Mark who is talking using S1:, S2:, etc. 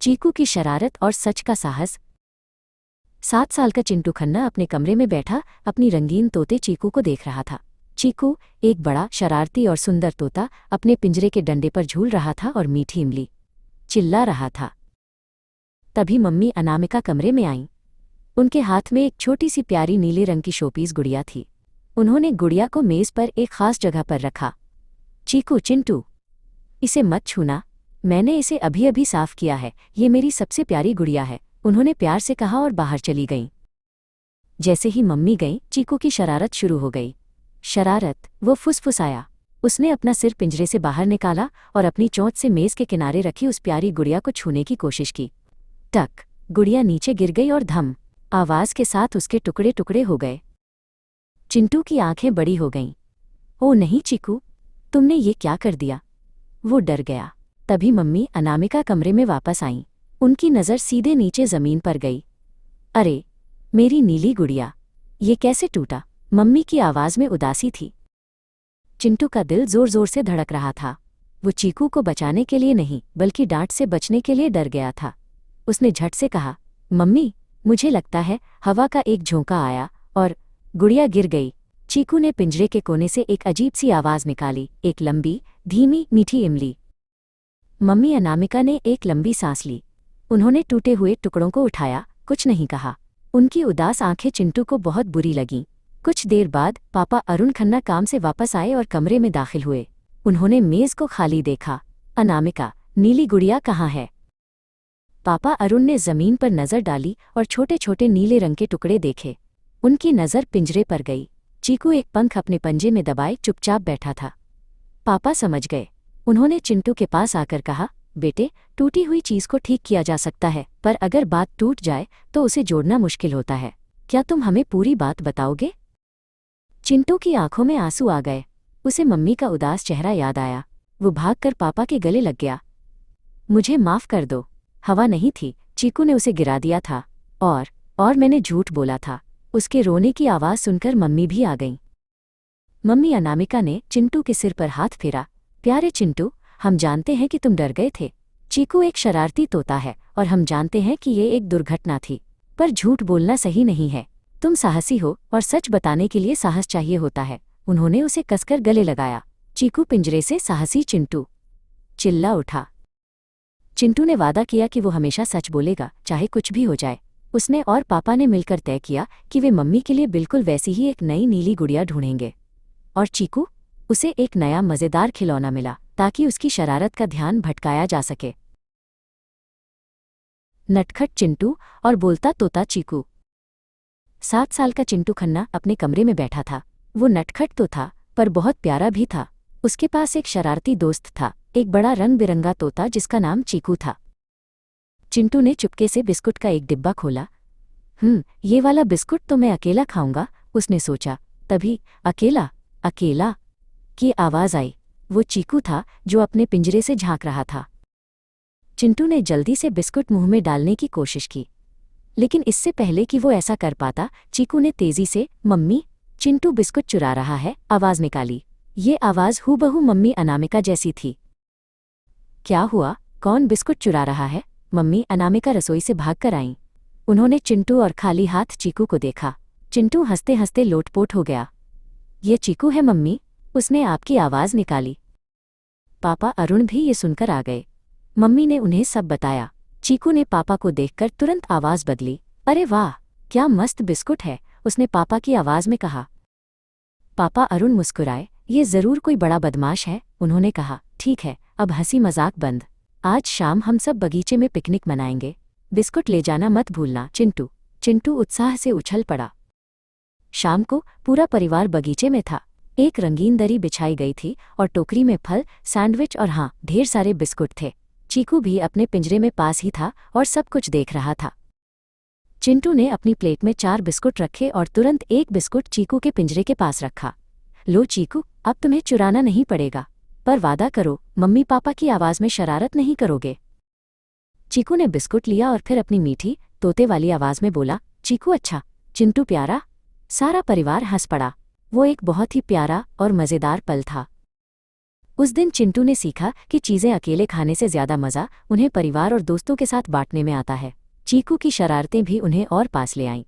S1: चीकू की शरारत और सच का साहस। 7 साल का चिंटू खन्ना अपने कमरे में बैठा अपनी रंगीन तोते चीकू को देख रहा था। चीकू, एक बड़ा शरारती और सुंदर तोता, अपने पिंजरे के डंडे पर झूल रहा था और मीठी इमली चिल्ला रहा था। तभी मम्मी अनामिका कमरे में आईं। उनके हाथ में एक छोटी सी प्यारी नीले रंग की शोपीस गुड़िया थी। उन्होंने गुड़िया को मेज पर एक खास जगह पर रखा। चीकू, चिंटू, इसे मत छूना, मैंने इसे अभी अभी साफ किया है, ये मेरी सबसे प्यारी गुड़िया है, उन्होंने प्यार से कहा और बाहर चली गईं। जैसे ही मम्मी गईं, चीकू की शरारत शुरू हो गई। शरारत, वो फुसफुसाया। उसने अपना सिर पिंजरे से बाहर निकाला और अपनी चोंच से मेज के किनारे रखी उस प्यारी गुड़िया को छूने की कोशिश की। टक, गुड़िया नीचे गिर गई और धम आवाज के साथ उसके टुकड़े टुकड़े हो गए। चिंटू की आंखें बड़ी हो गईं। ओ नहीं चीकू, तुमने ये क्या कर दिया? वो डर गया। तभी मम्मी अनामिका कमरे में वापस आईं। उनकी नज़र सीधे नीचे जमीन पर गई। अरे, मेरी नीली गुड़िया, ये कैसे टूटा? मम्मी की आवाज़ में उदासी थी। चिंटू का दिल जोर जोर से धड़क रहा था। वो चीकू को बचाने के लिए नहीं, बल्कि डांट से बचने के लिए डर गया था। उसने झट से कहा, मम्मी, मुझे लगता है हवा का एक झोंका आया और गुड़िया गिर गई। चीकू ने पिंजरे के कोने से एक अजीब सी आवाज़ निकाली, एक लंबी, धीमी, मीठी इमली। मम्मी अनामिका ने एक लंबी सांस ली। उन्होंने टूटे हुए टुकड़ों को उठाया, कुछ नहीं कहा। उनकी उदास आंखें चिंटू को बहुत बुरी लगीं। कुछ देर बाद पापा अरुण खन्ना काम से वापस आए और कमरे में दाखिल हुए। उन्होंने मेज़ को खाली देखा। अनामिका, नीली गुड़िया कहाँ है? पापा अरुण ने जमीन पर नज़र डाली और छोटे छोटे नीले रंग के टुकड़े देखे। उनकी नज़र पिंजरे पर गई। चीकू एक पंख अपने पंजे में दबाए चुपचाप बैठा था। पापा समझ गए। उन्होंने चिंटू के पास आकर कहा, बेटे, टूटी हुई चीज़ को ठीक किया जा सकता है, पर अगर बात टूट जाए तो उसे जोड़ना मुश्किल होता है। क्या तुम हमें पूरी बात बताओगे? चिंटू की आंखों में आंसू आ गए। उसे मम्मी का उदास चेहरा याद आया। वो भागकर पापा के गले लग गया। मुझे माफ़ कर दो, हवा नहीं थी, चीकू ने उसे गिरा दिया था और मैंने झूठ बोला था। उसके रोने की आवाज़ सुनकर मम्मी भी आ गईं। मम्मी अनामिका ने चिंटू के सिर पर हाथ फेरा। प्यारे चिंटू, हम जानते हैं कि तुम डर गए थे। चीकू एक शरारती तोता है और हम जानते हैं कि ये एक दुर्घटना थी, पर झूठ बोलना सही नहीं है। तुम साहसी हो और सच बताने के लिए साहस चाहिए होता है। उन्होंने उसे कसकर गले लगाया। चीकू पिंजरे से साहसी चिंटू चिल्ला उठा। चिंटू ने वादा किया कि वो हमेशा सच बोलेगा, चाहे कुछ भी हो जाए। उसने और पापा ने मिलकर तय किया कि वे मम्मी के लिए बिल्कुल वैसी ही एक नई नीली गुड़िया ढूंढेंगे। और चीकू, उसे एक नया मज़ेदार खिलौना मिला ताकि उसकी शरारत का ध्यान भटकाया जा सके। नटखट चिंटू और बोलता तोता चीकू। 7 साल का चिंटू खन्ना अपने कमरे में बैठा था। वो नटखट तो था, पर बहुत प्यारा भी था। उसके पास एक शरारती दोस्त था, एक बड़ा रंग बिरंगा तोता जिसका नाम चीकू था। चिंटू ने चुपके से बिस्कुट का एक डिब्बा खोला। ये वाला बिस्कुट तो मैं अकेला खाऊंगा, उसने सोचा। तभी अकेला अकेला की आवाज़ आई। वो चीकू था जो अपने पिंजरे से झांक रहा था। चिंटू ने जल्दी से बिस्कुट मुंह में डालने की कोशिश की, लेकिन इससे पहले कि वो ऐसा कर पाता, चीकू ने तेजी से, मम्मी, चिंटू बिस्कुट चुरा रहा है, आवाज़ निकाली। ये आवाज़ हूबहू मम्मी अनामिका जैसी थी। क्या हुआ? कौन बिस्कुट चुरा रहा है? मम्मी अनामिका रसोई से भागकर आईं। उन्होंने चिंटू और खाली हाथ चीकू को देखा। चिंटू हंसते हंसते लोटपोट हो गया। ये चीकू है मम्मी, उसने आपकी आवाज़ निकाली। पापा अरुण भी ये सुनकर आ गए। मम्मी ने उन्हें सब बताया। चीकू ने पापा को देखकर तुरंत आवाज़ बदली। अरे वाह, क्या मस्त बिस्कुट है, उसने पापा की आवाज़ में कहा। पापा अरुण मुस्कुराए। ये ज़रूर कोई बड़ा बदमाश है, उन्होंने कहा। ठीक है, अब हंसी मजाक बंद। आज शाम हम सब बगीचे में पिकनिक मनाएंगे। बिस्कुट ले जाना मत भूलना चिंटू। चिंटू उत्साह से उछल पड़ा। शाम को पूरा परिवार बगीचे में था। एक रंगीन दरी बिछाई गई थी और टोकरी में फल, सैंडविच और हाँ, ढेर सारे बिस्कुट थे। चीकू भी अपने पिंजरे में पास ही था और सब कुछ देख रहा था। चिंटू ने अपनी प्लेट में 4 बिस्कुट रखे और तुरंत एक बिस्कुट चीकू के पिंजरे के पास रखा। लो चीकू, अब तुम्हें चुराना नहीं पड़ेगा, पर वादा करो मम्मी पापा की आवाज़ में शरारत नहीं करोगे। चीकू ने बिस्कुट लिया और फिर अपनी मीठी, तोते वाली आवाज़ में बोला, चीकू अच्छा, चिंटू प्यारा। सारा परिवार हंस पड़ा। वो एक बहुत ही प्यारा और मज़ेदार पल था। उस दिन चिंटू ने सीखा कि चीज़ें अकेले खाने से ज़्यादा मज़ा उन्हें परिवार और दोस्तों के साथ बांटने में आता है। चीकू की शरारतें भी उन्हें और पास ले आईं।